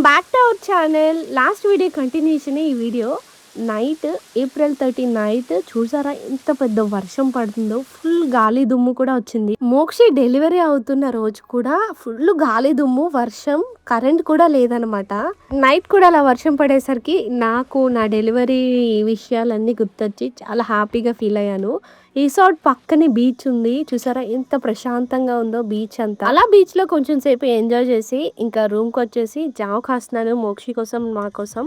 Back to our channel. Last video continuation ఈ video. Night April 30 night చూసారా ఎంత పెద్ద వర్షం పడుతుందో. ఫుల్ గాలి దుమ్ము కూడా వచ్చింది. మోక్షి డెలివరీ అవుతున్న రోజు కూడా ఫుల్ గాలి దుమ్ము, వర్షం, కరెంట్ కూడా లేదనమాట. నైట్ కూడా అలా వర్షం పడేసరికి నాకు నా డెలివరీ విషయాలన్నీ గుర్తొచ్చి చాలా హ్యాపీగా ఫీల్ అయ్యాను. రిసార్ట్ పక్కనే బీచ్ ఉంది, చూసారా ఎంత ప్రశాంతంగా ఉందో బీచ్ అంతా. అలా బీచ్ లో కొంచెం సేపు ఎంజాయ్ చేసి ఇంకా రూమ్ కి వచ్చేసి జావ కాస్తున్నాను మోక్షి కోసం, మా కోసం.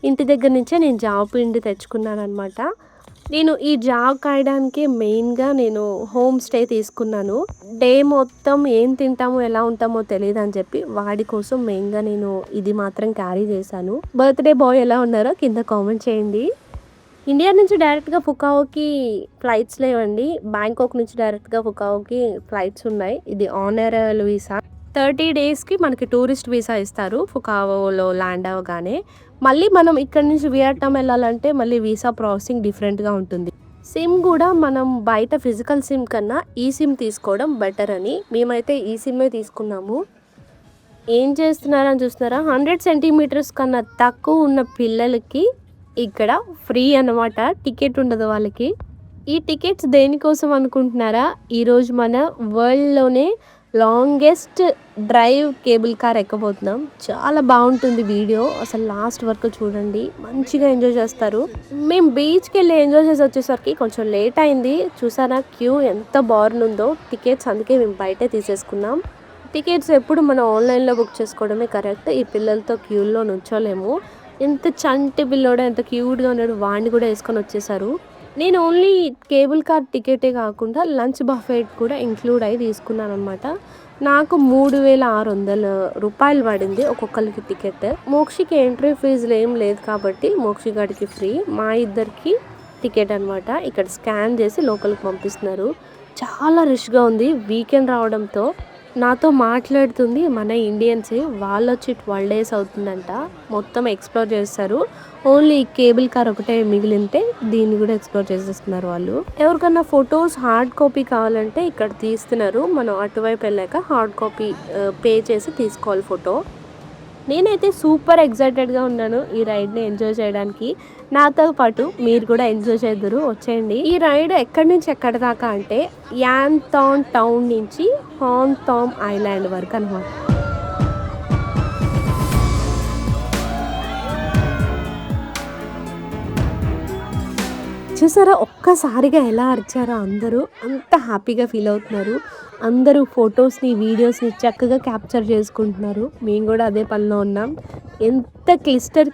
ఇంటి దగ్గర నుంచే నేను జావ పిండి తెచ్చుకున్నాను అనమాట. నేను ఈ జావ కాయడానికి మెయిన్గా నేను హోమ్ స్టే తీసుకున్నాను. డే మొత్తం ఏం తింటామో ఎలా ఉంటామో తెలియదు అని చెప్పి వాడి కోసం మెయిన్గా నేను ఇది మాత్రం క్యారీ చేశాను. బర్త్డే బాయ్ ఎలా ఉన్నారో కింద కామెంట్ చేయండి. ఇండియా నుంచి డైరెక్ట్గా ఫుకాఓకి ఫ్లైట్స్ లేవండి. బ్యాంకాక్ నుంచి డైరెక్ట్గా ఫుకాఓకి ఫ్లైట్స్ ఉన్నాయి. ఇది ఆనరల్ వీసా. 30 daysకి మనకి టూరిస్ట్ వీసా ఇస్తారు ఫుకాఓలో ల్యాండ్ అవ్వగానే. మళ్ళీ మనం ఇక్కడ నుంచి వియట్నాం వెళ్ళాలంటే మళ్ళీ వీసా ప్రాసెసింగ్ డిఫరెంట్గా ఉంటుంది. సిమ్ కూడా మనం బయట ఫిజికల్ సిమ్ కన్నా ఈ సిమ్ తీసుకోవడం బెటర్ అని మేమైతే ఈ సిమ్మే తీసుకున్నాము. ఏం చేస్తున్నారని చూస్తున్నారా, 100 centimeters కన్నా తక్కువ ఉన్న పిల్లలకి ఇక్కడ ఫ్రీ అన్నమాట. టికెట్ ఉండదు వాళ్ళకి. ఈ టికెట్స్ దేనికోసం అనుకుంటున్నారా, ఈరోజు మన వరల్డ్లోనే లాంగెస్ట్ డ్రైవ్ కేబుల్ కార్ ఎక్కబోతున్నాం. చాలా బాగుంటుంది వీడియో, అసలు లాస్ట్ వరకు చూడండి, మంచిగా ఎంజాయ్ చేస్తారు. మేము బీచ్కి వెళ్ళి ఎంజాయ్ చేసి వచ్చేసరికి కొంచెం లేట్ అయింది. చూసారా క్యూ ఎంత బాగుందో. టికెట్స్ అందుకే మేము బయటే తీసేసుకున్నాం. టికెట్స్ ఎప్పుడు మనం ఆన్లైన్లో బుక్ చేసుకోవడమే కరెక్ట్. ఈ పిల్లలతో క్యూలో నుంచోలేము. ఎంత చంటి పిల్లోడో ఎంత క్యూట్గా ఉన్నాడు, వాడిని కూడా వేసుకొని వచ్చేసారు. నేను ఓన్లీ కేబుల్ కార్ టికెటే కాకుండా లంచ్ బఫెట్ కూడా ఇంక్లూడ్ అయ్యి తీసుకున్నాను అనమాట. నాకు 3600 రూపాయలు పడింది ఒక్కొక్కరికి టికెట్. మోక్షికి ఎంట్రీ ఫీజులు ఏం లేదు కాబట్టి మోక్షి గారికి ఫ్రీ, మా ఇద్దరికి టికెట్ అనమాట. ఇక్కడ స్కాన్ చేసి లోపలికి పంపిస్తున్నారు. చాలా రష్గా ఉంది వీకెండ్ రావడంతో. నాతో మాట్లాడుతుంది మన ఇండియన్సే, వాళ్ళు వచ్చి 12 days అవుతుందంట. మొత్తం ఎక్స్ప్లోర్ చేస్తారు. ఓన్లీ కేబుల్ కార్ ఒకటే మిగిలింటే దీన్ని కూడా ఎక్స్ప్లోర్ చేసేస్తున్నారు వాళ్ళు. ఎవరికన్నా ఫొటోస్ హార్డ్ కాపీ కావాలంటే ఇక్కడ తీస్తున్నారు. మనం అటువైపు వెళ్ళాక హార్డ్ కాపీ పే చేసి తీసుకోవాలి ఫోటో. నేనైతే సూపర్ ఎక్సైటెడ్గా ఉన్నాను ఈ రైడ్ని ఎంజాయ్ చేయడానికి. నాతో పాటు మీరు కూడా ఎంజాయ్ చేద్దరు, వచ్చేయండి. ఈ రైడ్ ఎక్కడి నుంచి ఎక్కడి దాకా అంటే యాంథాన్ టౌన్ నుంచి హాన్ థామ్ ఐలాండ్ వరకు అనమాట. చూసారా ఒక్కసారిగా ఎలా అరిచారో అందరూ, అంత హ్యాపీగా ఫీల్ అవుతున్నారు. అందరూ ఫొటోస్ని, వీడియోస్ని చక్కగా క్యాప్చర్ చేసుకుంటున్నారు. మేము కూడా అదే పనిలో ఉన్నాం. ఎంత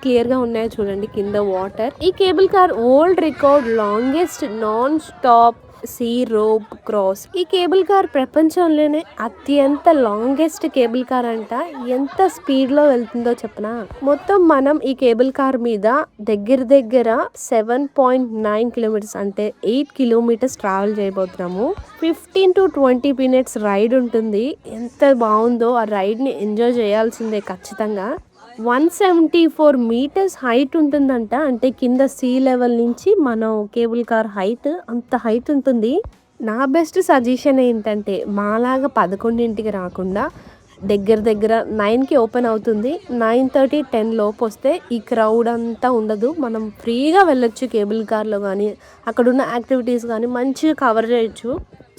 క్లియర్గా ఉన్నాయో చూడండి కింద వాటర్. ఈ cable car world record longest non stop sea rope cross. ఈ కేబుల్ కార్ ప్రపంచంలోనే అత్యంత లాంగెస్ట్ కేబుల్ కార్ అంట. ఎంత స్పీడ్లో వెళ్తుందో చెప్పనా. మొత్తం మనం ఈ కేబుల్ కార్ మీద దగ్గర 7.9 kilometers అంటే 8 kilometers ట్రావెల్ చేయబోతున్నాము. 15 to 20 minutes రైడ్ ఉంటుంది. ఎంత బాగుందో, ఆ రైడ్ని ఎంజాయ్ చేయాల్సిందే ఖచ్చితంగా. 174 meters హైట్ ఉంటుందంట. అంటే కింద సీ లెవెల్ నుంచి మనం కేబుల్ కార్ హైట్, అంత హైట్ ఉంటుంది. నా బెస్ట్ సజెషన్ ఏంటంటే మాలాగా 11ంటికి రాకుండా దగ్గర 9కి ఓపెన్ అవుతుంది. 9:30, 10 లోపు వస్తే ఈ క్రౌడ్ అంతా ఉండదు. మనం ఫ్రీగా వెళ్ళొచ్చు కేబుల్ కార్లో కానీ, అక్కడున్న యాక్టివిటీస్ కానీ మంచిగా కవర్ చేయొచ్చు.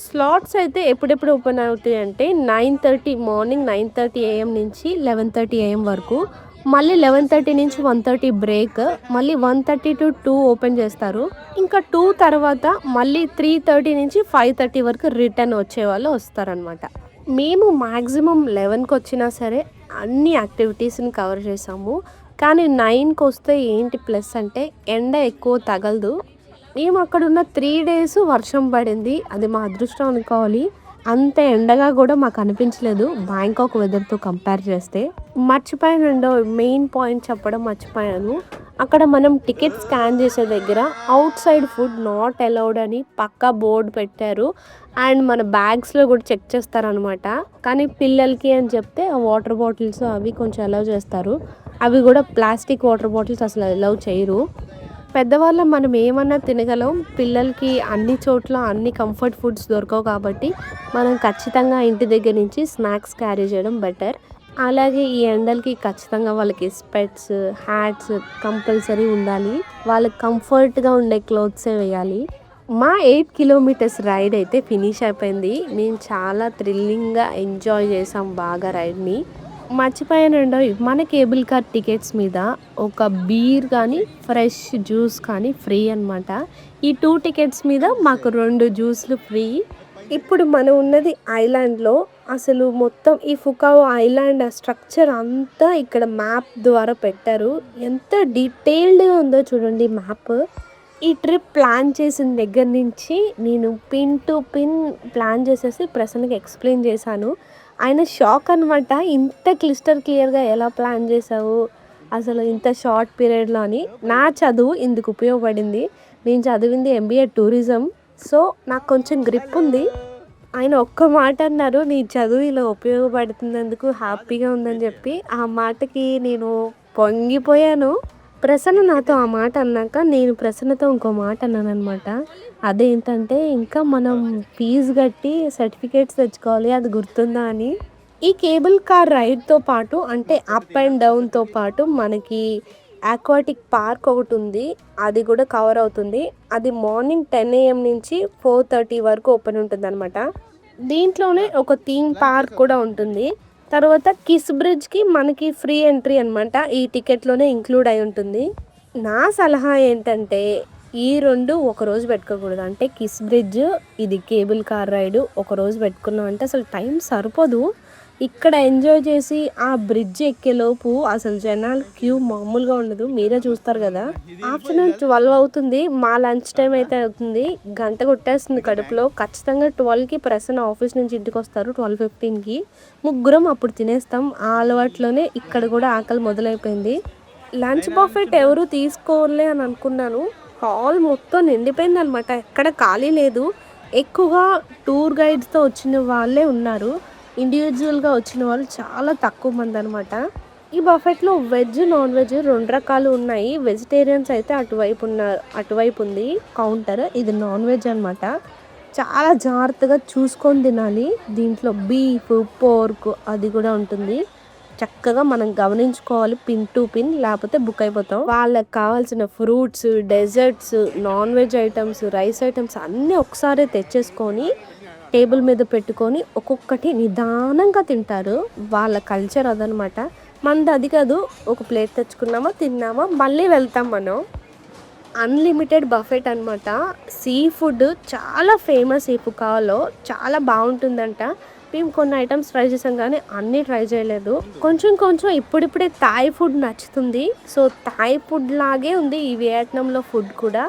స్లాట్స్ అయితే ఎప్పుడెప్పుడు ఓపెన్ అవుతాయి అంటే 9:30 మార్నింగ్ 9:30 AM నుంచి 11:30 AM వరకు, మళ్ళీ 11:30 నుంచి 1:30 బ్రేక్, మళ్ళీ 1:30 to 2 ఓపెన్ చేస్తారు. ఇంకా 2 తర్వాత మళ్ళీ 3:30 నుంచి 5:30 వరకు రిటర్న్ వచ్చే వాళ్ళు వస్తారనమాట. మేము మ్యాక్సిమం 11కి వచ్చినా సరే అన్ని యాక్టివిటీస్ని కవర్ చేసాము. కానీ 9కి వస్తే ఏంటి ప్లస్ అంటే ఎండ ఎక్కువ తగలదు. మేము అక్కడున్న 3 days వర్షం పడింది, అది మా అదృష్టం అనుకోవాలి. అంత ఎండగా కూడా మాకు అనిపించలేదు బ్యాంకాక్ వెదర్తో కంపేర్ చేస్తే. మర్చిపోయాను, మెయిన్ పాయింట్ చెప్పడం మర్చిపోయాను. అక్కడ మనం టికెట్ స్కాన్ చేసే దగ్గర out side food not allowed అని పక్కా బోర్డు పెట్టారు. అండ్ మన బ్యాగ్స్లో కూడా చెక్ చేస్తారనమాట. కానీ పిల్లలకి అని చెప్తే ఆ వాటర్ బాటిల్స్ అవి కొంచెం అలౌ చేస్తారు. అవి కూడా ప్లాస్టిక్ వాటర్ బాటిల్స్ అసలు అలౌ చేయరు. పెద్దవాళ్ళం మనం ఏమన్నా తినగలం, పిల్లలకి అన్ని చోట్ల అన్ని కంఫర్ట్ ఫుడ్స్ దొరకవు కాబట్టి మనం ఖచ్చితంగా ఇంటి దగ్గర నుంచి స్నాక్స్ క్యారీ చేయడం బెటర్. అలాగే ఈ ఎండలకి ఖచ్చితంగా వాళ్ళకి స్పెట్స్, హ్యాట్స్ కంపల్సరీ ఉండాలి. వాళ్ళకి కంఫర్ట్‌గా ఉండే క్లోత్సే వేయాలి. మా 8 కిలోమీటర్స్ రైడ్ అయితే ఫినిష్ అయిపోయింది. మేము చాలా థ్రిల్లింగ్‌గా ఎంజాయ్ చేసాం బాగా రైడ్‌ని. మర్చిపోయానండోయ్! మన కేబుల్ కార్ టికెట్స్ మీద ఒక బీర్ కానీ, ఫ్రెష్ జ్యూస్ కానీ ఫ్రీ అనమాట. ఈ 2 టికెట్స్ మీద మాకు 2 జ్యూస్‌లు ఫ్రీ. ఇప్పుడు మనం ఉన్నది ఐలాండ్‌లో. అసలు మొత్తం ఈ ఫుకాఓ ఐలాండ్ స్ట్రక్చర్ అంతా ఇక్కడ మ్యాప్ ద్వారా పెట్టారు. ఎంత డీటెయిల్డ్‌గా ఉందో చూడండి మ్యాప్. ఈ ట్రిప్ ప్లాన్ చేసిన దగ్గర నుంచి నేను పిన్ టు పిన్ ప్లాన్ చేసేసి ప్రసన్నకి ఎక్స్‌ప్లెయిన్ చేశాను. ఆయన షాక్ అనమాట. ఇంత క్లియర్‌గా ఎలా ప్లాన్ చేశావు? అసలు ఇంత షార్ట్ పీరియడ్‌లో అని. నా చదువు ఇందుకు ఉపయోగపడింది. నేను చదివింది ఎంబీఏ టూరిజం. సో, నాకు కొంచెం గ్రిప్ ఉంది. ఆయన ఒక్క మాట అన్నారు. నీ చదువు ఇలా ఉపయోగపడుతున్నందుకు హ్యాపీగా ఉందని చెప్పి. ఆ మాటకి నేను పొంగిపోయాను. ప్రసన్న నాతో ఆ మాట అన్నాక నేను ప్రసన్నతో ఇంకో మాట అన్నాననమాట. అదేంటంటే ఇంకా మనం ఫీజు కట్టి సర్టిఫికేట్స్ తెచ్చుకోవాలి అది గుర్తుందా అని. ఈ కేబుల్ కార్ రైడ్‌తో పాటు అంటే అప్ అండ్ డౌన్‌తో పాటు మనకి అక్వాటిక్ పార్క్ ఒకటుంది. అది కూడా కవర్ అవుతుంది. అది మార్నింగ్ 10 AM నుంచి 4:30 వరకు ఓపెన్ ఉంటుందనమాట. దీంట్లోనే ఒక థీమ్ పార్క్ కూడా ఉంటుంది. తర్వాత కిస్ బ్రిడ్జ్‌కి మనకి ఫ్రీ ఎంట్రీ అనమాట. ఈ టికెట్‌లోనే ఇంక్లూడ్ అయి ఉంటుంది. నా సలహా ఏంటంటే ఈ 2 ఒకరోజు పెట్టుకోకూడదు. అంటే కిస్ బ్రిడ్జ్, ఇది కేబుల్ కార్ రైడ్ ఒకరోజు పెట్టుకున్నామంటే అసలు టైం సరిపోదు. ఇక్కడ ఎంజాయ్ చేసి ఆ బ్రిడ్జ్ ఎక్కేలోపు అసలు జనాల క్యూ మామూలుగా ఉండదు. మీరే చూస్తారు కదా! ఆఫ్టర్‌నూన్ 12 అవుతుంది. మా లంచ్ టైం అయితే అవుతుంది. గంట కొట్టేస్తుంది కడుపులో. ఖచ్చితంగా 12కి ప్రసన్న ఆఫీస్ నుంచి ఇంటికొస్తారు. 12:15కి. ముగ్గురం అప్పుడు తినేస్తాం. ఆ అలవాట్లోనే ఇక్కడ కూడా ఆకలి మొదలైపోయింది. లంచ్ బఫెట్ ఎవరు తీసుకోరులే అని అనుకున్నాను. హాల్ మొత్తం నిండిపోయిందనమాట. ఎక్కడ ఖాళీ లేదు. ఎక్కువగా టూర్ గైడ్స్‌తో వచ్చిన వాళ్ళే ఉన్నారు. ఇండివిజువల్‌గా వచ్చిన వాళ్ళు చాలా తక్కువ మంది అనమాట. ఈ బఫెట్‌లో వెజ్, నాన్ వెజ్ 2 రకాలు ఉన్నాయి. వెజిటేరియన్స్ అయితే అటువైపు ఉంది కౌంటర్. ఇది నాన్ వెజ్ అనమాట. చాలా జాగ్రత్తగా చూసుకొని తినాలి. దీంట్లో బీఫ్, పోర్క్ అది కూడా ఉంటుంది. చక్కగా మనం గమనించుకోవాలి పిన్ టు పిన్, లేకపోతే బుక్ అయిపోతాం. వాళ్ళకి కావాల్సిన fruits, desserts, non veg items, rice items అన్నీ ఒకసారి తెచ్చేసుకొని టేబుల్ మీద పెట్టుకొని ఒక్కొక్కటి నిదానంగా తింటారు. వాళ్ళ కల్చర్ అదనమాట. మనది అది కాదు. ఒక ప్లేట్ తెచ్చుకున్నామా, తిన్నామా, మళ్ళీ వెళ్తాం మనం. అన్లిమిటెడ్ బఫెట్ అనమాట. సీ ఫుడ్ చాలా ఫేమస్ ఈ ఫుకాఓలో. చాలా బాగుంటుందంట. మేము కొన్ని ఐటమ్స్ ట్రై చేసాం కానీ అన్నీ ట్రై చేయలేదు. కొంచెం కొంచెం ఇప్పుడిప్పుడే థాయ్ ఫుడ్ నచ్చుతుంది. సో థాయ్ ఫుడ్ లాగే ఉంది ఈ వియట్నాంలో ఫుడ్ కూడా.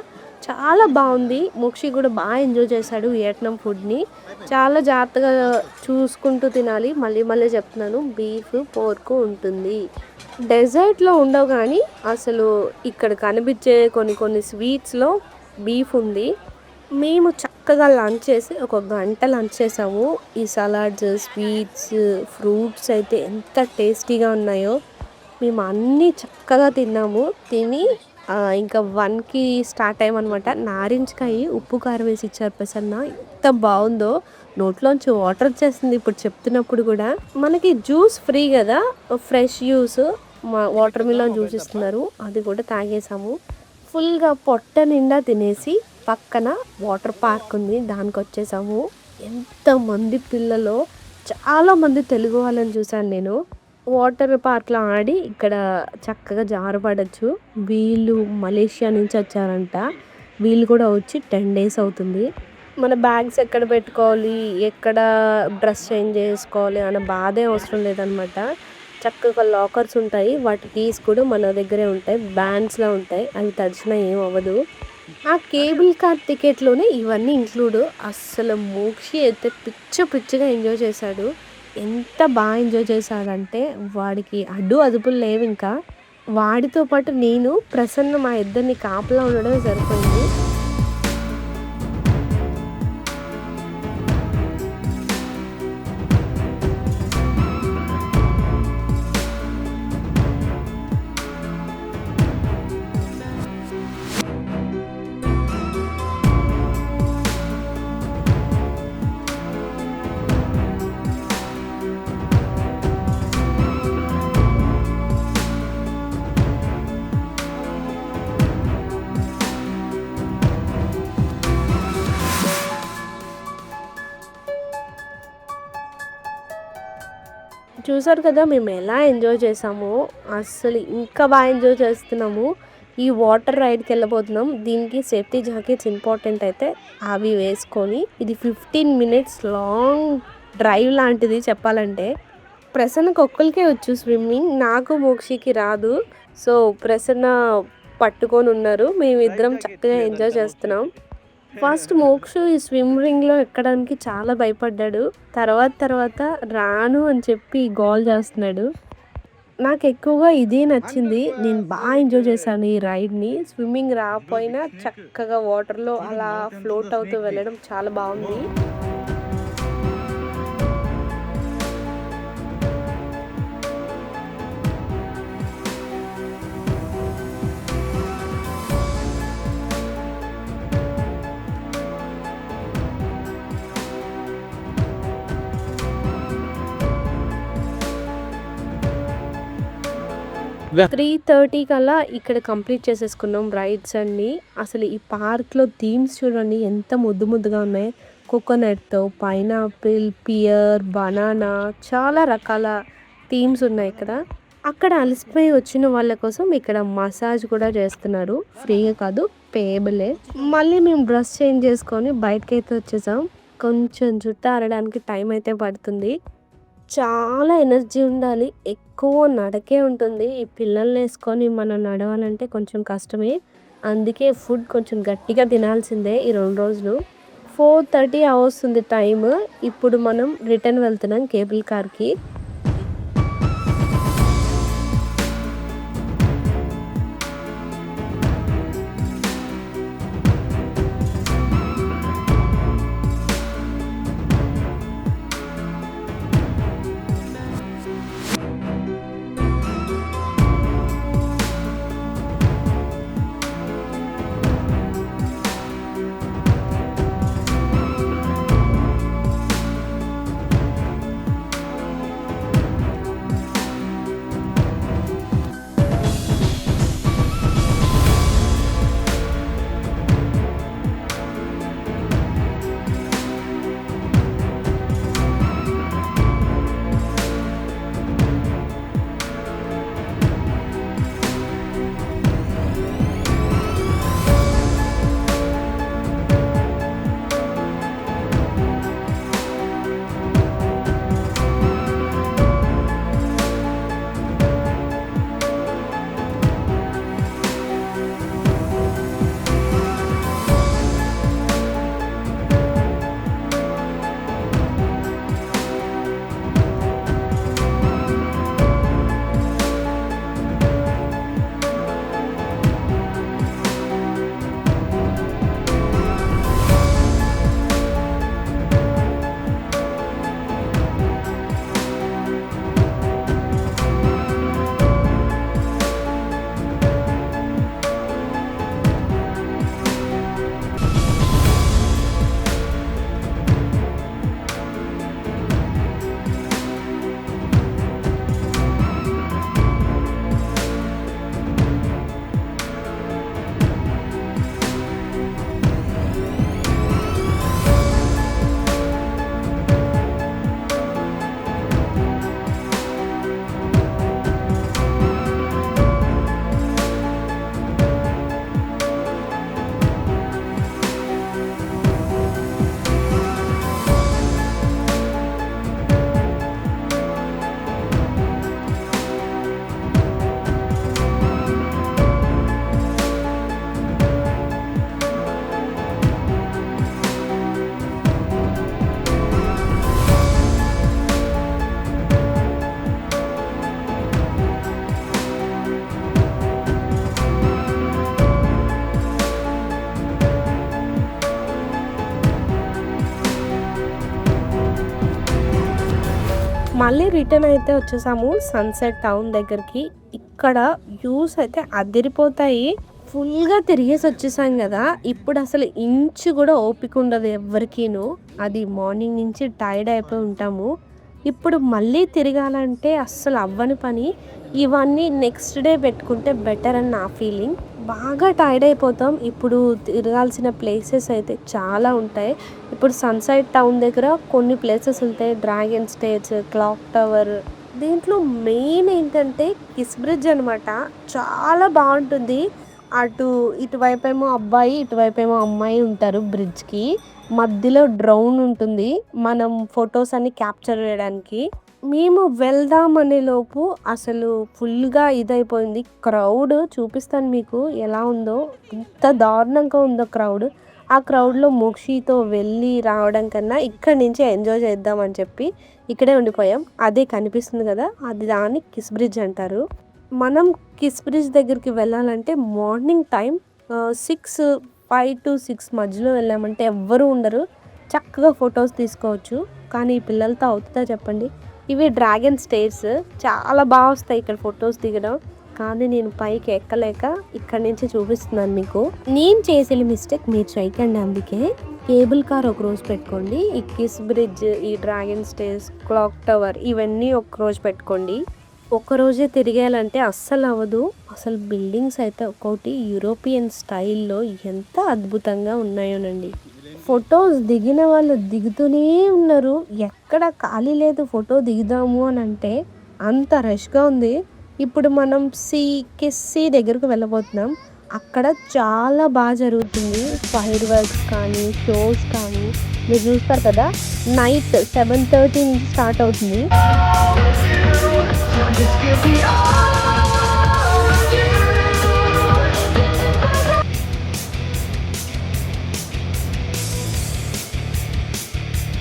చాలా బాగుంది. మోక్షి కూడా బాగా ఎంజాయ్ చేశాడు వియట్నాం ఫుడ్ని. చాలా జాగ్రత్తగా చూసుకుంటూ తినాలి. మళ్ళీ మళ్ళీ చెప్తున్నాను, బీఫ్, పోర్క్ ఉంటుంది. డెజర్ట్‌లో ఉండవు కానీ అసలు ఇక్కడ కనిపించే కొన్ని స్వీట్స్‌లో బీఫ్ ఉంది. మేము చక్కగా లంచ్ చేసి ఒక గంట లంచ్ చేసాము. ఈ సలాడ్స్, స్వీట్స్, ఫ్రూట్స్ అయితే ఎంత టేస్టీగా ఉన్నాయో. మేము అన్నీ చక్కగా తిన్నాము. తిని ఇంకా 1కి స్టార్ట్ అయ్యామనమాట. నారింజకాయ ఉప్పు కారం వేసి ఇచ్చారు ప్రసన్న. ఎంత బాగుందో, నోట్లోంచి వాటర్ వచ్చేస్తుంది ఇప్పుడు చెప్తున్నప్పుడు కూడా. మనకి జ్యూస్ ఫ్రీ కదా, fresh juice, water melon juice ఇస్తున్నారు. అది కూడా తాగేసాము. ఫుల్గా పొట్ట నిండా తినేసి పక్కన వాటర్ పార్క్ ఉంది, దానికి వచ్చేసాము. ఎంతమంది పిల్లలు, చాలామంది తెలుగు వాళ్ళని చూశాను నేను. వాటర్ పార్క్లో ఆడి ఇక్కడ చక్కగా జారపడచ్చు. వీళ్ళు మలేషియా నుంచి వచ్చారంట. వీళ్ళు కూడా వచ్చి 10 days అవుతుంది. మన బ్యాగ్స్ ఎక్కడ పెట్టుకోవాలి, ఎక్కడ డ్రెస్ చేంజ్ చేసుకోవాలి అన్న బాధే అవసరం లేదనమాట. చక్కగా లాకర్స్ ఉంటాయి. వాటి కీస్ కూడా మన దగ్గరే ఉంటాయి. బ్యాండ్స్లా ఉంటాయి. అవి తడిచినా ఏం అవ్వదు. ఆ కేబుల్ కార్ టికెట్లోనే ఇవన్నీ ఇంక్లూడ్. అస్సలు మోక్షి అయితే పిచ్చిగా ఎంజాయ్ చేశాడు. ఎంత బాగా ఎంజాయ్ చేశాడంటే వాడికి అడ్డు అదుపులు లేవు ఇంకా. వాడితో పాటు నేను, ప్రసన్న మా ఇద్దరిని కాపలా ఉండడమే సరిపోయింది. చూసారు కదా మేము ఎలా ఎంజాయ్ చేసామో, అస్సలు ఇంకా బాగా ఎంజాయ్ చేస్తున్నాము. ఈ వాటర్ రైడ్కి వెళ్ళబోతున్నాం. దీనికి సేఫ్టీ జాకెట్స్ ఇంపార్టెంట్ అయితే అవి వేసుకొని, ఇది 15 మినిట్స్ లాంగ్ డ్రైవ్ లాంటిది చెప్పాలంటే. ప్రసన్నకు ఒక్కరికే వచ్చు స్విమ్మింగ్, నాకు మోక్షికి రాదు. సో ప్రసన్న పట్టుకొని ఉన్నారు, మేమిద్దరం చక్కగా ఎంజాయ్ చేస్తున్నాం. ఫస్ట్ మోక్షు ఈ రింగ్లో ఎక్కడానికి చాలా భయపడ్డాడు. తర్వాత రాను అని చెప్పి గోల్ చేస్తున్నాడు. నాకు ఎక్కువగా ఇదే నచ్చింది. నేను బాగా ఎంజాయ్ చేశాను ఈ రైడ్ని. స్విమ్మింగ్ రాకపోయినా చక్కగా వాటర్లో అలా ఫ్లోట్ అవుతూ వెళ్ళడం చాలా బాగుంది. వా 3:30 కల్లా ఇక్కడ కంప్లీట్ చేసేసుకున్నాం రైడ్స్ అన్నీ. అసలు ఈ పార్క్‌లో థీమ్స్ చూడండి ఎంత ముద్దు ముద్దుగా ఉన్నాయి. కోకోనట్‌తో, పైనాపిల్, పియర్, బనానా చాలా రకాల థీమ్స్ ఉన్నాయి ఇక్కడ. అక్కడ అలసిపోయి వచ్చిన వాళ్ళ కోసం ఇక్కడ మసాజ్ కూడా చేస్తున్నారు. ఫ్రీగా కాదు, పేయబులే. మళ్ళీ మేము డ్రెస్ చేంజ్ చేసుకొని బయటకైతే వచ్చేసాం. కొంచెం జుట్టు ఆరడానికి టైం అయితే పడుతుంది. చాలా ఎనర్జీ ఉండాలి. ఎక్కువ నడకే ఉంటుంది. ఈ పిల్లల్ని వేసుకొని మనం నడవాలంటే కొంచెం కష్టమే. అందుకే ఫుడ్ కొంచెం గట్టిగా తినాల్సిందే ఈ 2 రోజులు. 4:30 అవుతుంది టైమ్. ఇప్పుడు మనం రిటర్న్ వెళ్తున్నాం కేబుల్ కార్‌కి. మళ్ళీ రిటర్న్ అయితే వచ్చేసాము సన్సెట్ టౌన్ దగ్గరికి. ఇక్కడ వ్యూస్ అయితే అదిరిపోతాయి. ఫుల్గా తిరిగేసి వచ్చేసాం కదా, ఇప్పుడు అసలు ఇంచు కూడా ఓపిక ఉండదు ఎవరికీను. అది మార్నింగ్ నుంచి టైర్డ్ అయిపోయి ఉంటాము. ఇప్పుడు మళ్ళీ తిరగాలంటే అస్సలు అవ్వని పని. ఇవన్నీ నెక్స్ట్ డే పెట్టుకుంటే బెటర్ అని నా ఫీలింగ్. బాగా టైర్డ్ అయిపోతాం. ఇప్పుడు తిరగాల్సిన ప్లేసెస్ అయితే చాలా ఉంటాయి. ఇప్పుడు సన్సెట్ టౌన్ దగ్గర కొన్ని ప్లేసెస్ ఉంటాయి. డ్రాగన్ స్టేట్స్, క్లాక్ టవర్, దీంట్లో మెయిన్ ఏంటంటే కిస్ బ్రిడ్జ్ అనమాట. చాలా బాగుంటుంది. ఇటువైపేమో అబ్బాయి, ఇటువైపేమో అమ్మాయి ఉంటారు బ్రిడ్జ్‌కి. మధ్యలో డ్రోన్ ఉంటుంది. మనం ఫొటోస్ అన్ని క్యాప్చర్ చేయడానికి. మేము వెళ్దామనే లోపు అసలు ఫుల్‌గా ఇదైపోయింది. క్రౌడ్ చూపిస్తాను మీకు ఎలా ఉందో. ఎంత దారుణంగా ఉందో క్రౌడ్. ఆ క్రౌడ్‌లో మోక్షితో వెళ్ళి రావడం కన్నా ఇక్కడి నుంచే ఎంజాయ్ చేద్దామని చెప్పి ఇక్కడే ఉండిపోయాం. అదే కనిపిస్తుంది కదా! దాన్ని కిస్ బ్రిడ్జ్ అంటారు. మనం కిస్ బ్రిడ్జ్ దగ్గరికి వెళ్ళాలంటే మార్నింగ్ టైం 5-6 మధ్యలో వెళ్ళామంటే ఎవ్వరూ ఉండరు. చక్కగా ఫొటోస్ తీసుకోవచ్చు. కానీ ఈ పిల్లలతో అవుతుందా చెప్పండి? ఇవి డ్రాగన్ స్టేర్స్. చాలా బాగా వస్తాయి ఇక్కడ ఫొటోస్ దిగడం. కానీ నేను పైకి ఎక్కలేక ఇక్కడి నుంచి చూపిస్తున్నాను మీకు. నేను చేసిన మిస్టేక్ మీరు చేయకండి. అందుకే కేబుల్ కార్ ఒక రోజు పెట్టుకోండి. ఈ కిస్ బ్రిడ్జ్, ఈ డ్రాగన్ స్టేర్స్, క్లాక్ టవర్ ఇవన్నీ ఒక రోజు పెట్టుకోండి. ఒక్కరోజే తిరిగేయాలంటే అస్సలు అవ్వదు. అసలు బిల్డింగ్స్ అయితే ఒక్కొక్కటి యూరోపియన్ స్టైల్లో ఎంత అద్భుతంగా ఉన్నాయోనండి. ఫొటోస్ దిగిన వాళ్ళు దిగుతూనే ఉన్నారు. ఎక్కడ ఖాళీ లేదు ఫోటో దిగుదాము అని అంటే అంత రష్గా ఉంది. ఇప్పుడు మనం కిస్ సీ దగ్గరకు వెళ్ళబోతున్నాం. అక్కడ చాలా బాగా జరుగుతుంది. ఫైర్ వర్క్స్ కానీ, షోస్ కానీ మీరు చూస్తారు కదా. నైట్ 7:30 నుంచి స్టార్ట్ అవుతుంది.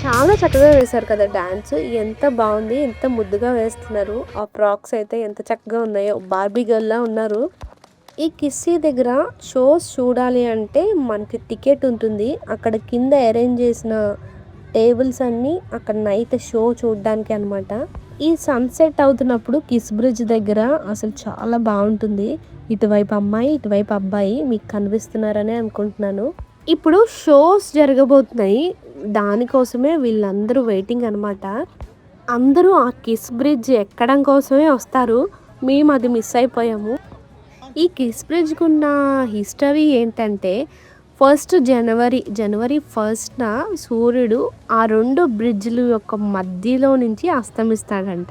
చాలా చక్కగా వేశారు కదా డాన్స్. ఎంత బాగుంది, ఎంత ముద్దుగా వేస్తున్నారు. ఆ ఫ్రాక్స్ అయితే ఎంత చక్కగా ఉన్నాయో, బార్బీ గర్ల్లా ఉన్నారు. ఈ కిస్సీ దగ్గర షోస్ చూడాలి అంటే మనకి టికెట్ ఉంటుంది. అక్కడ కింద అరేంజ్ చేసిన టేబుల్స్ అన్నీ అక్కడ నైట్ షో చూడడానికి అనమాట. ఈ సన్సెట్ అవుతున్నప్పుడు కిస్ బ్రిడ్జ్ దగ్గర అసలు చాలా బాగుంటుంది. ఇటువైపు అమ్మాయి, ఇటువైపు అబ్బాయి మీకు కనిపిస్తున్నారని అనుకుంటున్నాను. ఇప్పుడు షోస్ జరగబోతున్నాయి. దానికోసమే వీళ్ళందరూ వెయిటింగ్ అనమాట. అందరూ ఆ కిస్ బ్రిడ్జ్ ఎక్కడం కోసమే వస్తారు. మేము అది మిస్ అయిపోయాము. ఈ కిస్ బ్రిడ్జ్కి ఉన్న హిస్టరీ ఏంటంటే జనవరి 1న సూర్యుడు ఆ 2 బ్రిడ్జ్లు యొక్క మధ్యలో నుంచి అస్తమిస్తాడంట.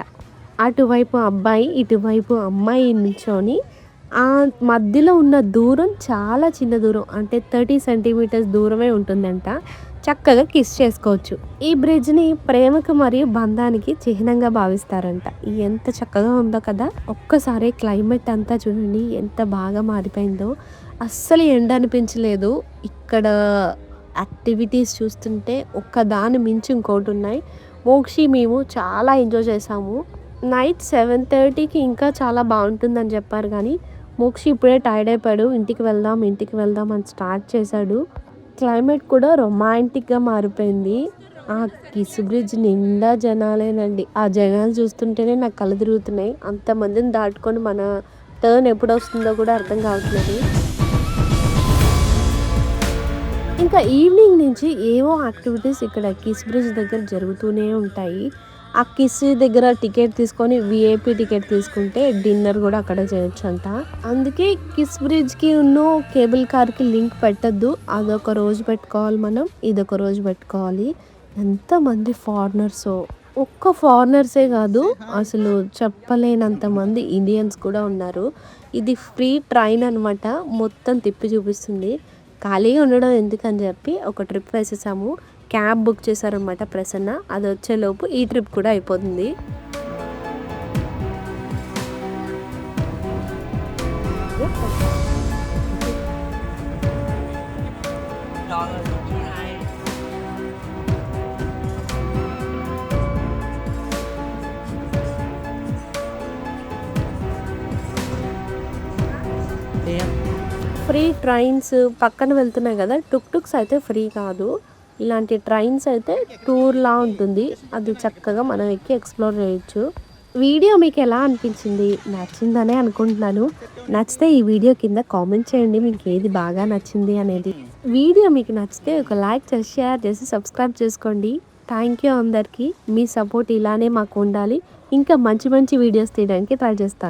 అటువైపు అబ్బాయి, ఇటువైపు అమ్మాయి నిల్చొని ఆ మధ్యలో ఉన్న దూరం చాలా చిన్న దూరం, అంటే 30 సెంటీమీటర్స్ దూరమే ఉంటుందంట. చక్కగా కిస్ చేసుకోవచ్చు. ఈ బ్రిడ్జ్ని ప్రేమకు మరియు బంధానికి చిహ్నంగా భావిస్తారంట. ఎంత చక్కగా ఉందో కదా. ఒక్కసారి క్లైమేట్ అంతా చూడండి ఎంత బాగా మారిపోయిందో. అస్సలు ఎండ అనిపించలేదు. ఇక్కడ యాక్టివిటీస్ చూస్తుంటే ఒక్కదాని మించి ఇంకోటి ఉన్నాయి. మోక్షి మేము చాలా ఎంజాయ్ చేసాము. నైట్ 7:30కి ఇంకా చాలా బాగుంటుందని చెప్పారు కానీ మోక్షి ఇప్పుడే టైర్డ్ అయిపోయాడు. ఇంటికి వెళ్దాం అని స్టార్ట్ చేశాడు. క్లైమేట్ కూడా రొమాంటిక్గా మారిపోయింది. ఆ కిస్ బ్రిడ్జ్ నిండా జనాలేనండి. ఆ జనాలు చూస్తుంటేనే నాకు కళ్ళు తిరుగుతున్నాయి. అంతమందిని దాటుకొని మన టర్న్ ఎప్పుడు వస్తుందో కూడా అర్థం కావట్లేదు. ఇంకా ఈవినింగ్ నుంచి ఏవో యాక్టివిటీస్ ఇక్కడ కిస్ బ్రిడ్జ్ దగ్గర జరుగుతూనే ఉంటాయి. ఆ కిస్ దగ్గర టికెట్ తీసుకొని విఐపి టికెట్ తీసుకుంటే డిన్నర్ కూడా అక్కడ చేయొచ్చు అంట. అందుకే కిస్ బ్రిడ్జ్కి కేబుల్ కార్కి లింక్ పెట్టద్దు. అదొక రోజు పెట్టుకోవాలి మనం, ఇదొక రోజు పెట్టుకోవాలి. ఎంతమంది ఫారినర్సో, ఒక్క ఫారినర్సే కాదు అసలు చెప్పలేనంత మంది ఇండియన్స్ కూడా ఉన్నారు. ఇది ఫ్రీ ట్రైన్ అనమాట. మొత్తం తిప్పి చూపిస్తుంది. ఖాళీగా ఉండడం ఎందుకని చెప్పి ఒక ట్రిప్ వేసేసాము. క్యాబ్ బుక్ చేశారనమాట ప్రసన్న. అది వచ్చేలోపు ఈ ట్రిప్ కూడా అయిపోతుంది. ఫ్రీ ట్రైన్స్ పక్కన వెళ్తున్నాయి కదా. టుక్స్ అయితే ఫ్రీ కాదు. ఇలాంటి ట్రైన్స్ అయితే టూర్లా ఉంటుంది. అది చక్కగా మనం ఎక్కి ఎక్స్ప్లోర్ చేయొచ్చు. వీడియో మీకు ఎలా అనిపించింది? నచ్చిందనే అనుకుంటున్నాను. నచ్చితే ఈ వీడియో కింద కామెంట్ చేయండి మీకు ఏది బాగా నచ్చింది అనేది. వీడియో మీకు నచ్చితే ఒక లైక్ చేసి, షేర్ చేసి, సబ్స్క్రైబ్ చేసుకోండి. థ్యాంక్ యూ అందరికీ. మీ సపోర్ట్ ఇలానే మాకు ఉండాలి. ఇంకా మంచి వీడియోస్ తీయడానికి ట్రై చేస్తాను.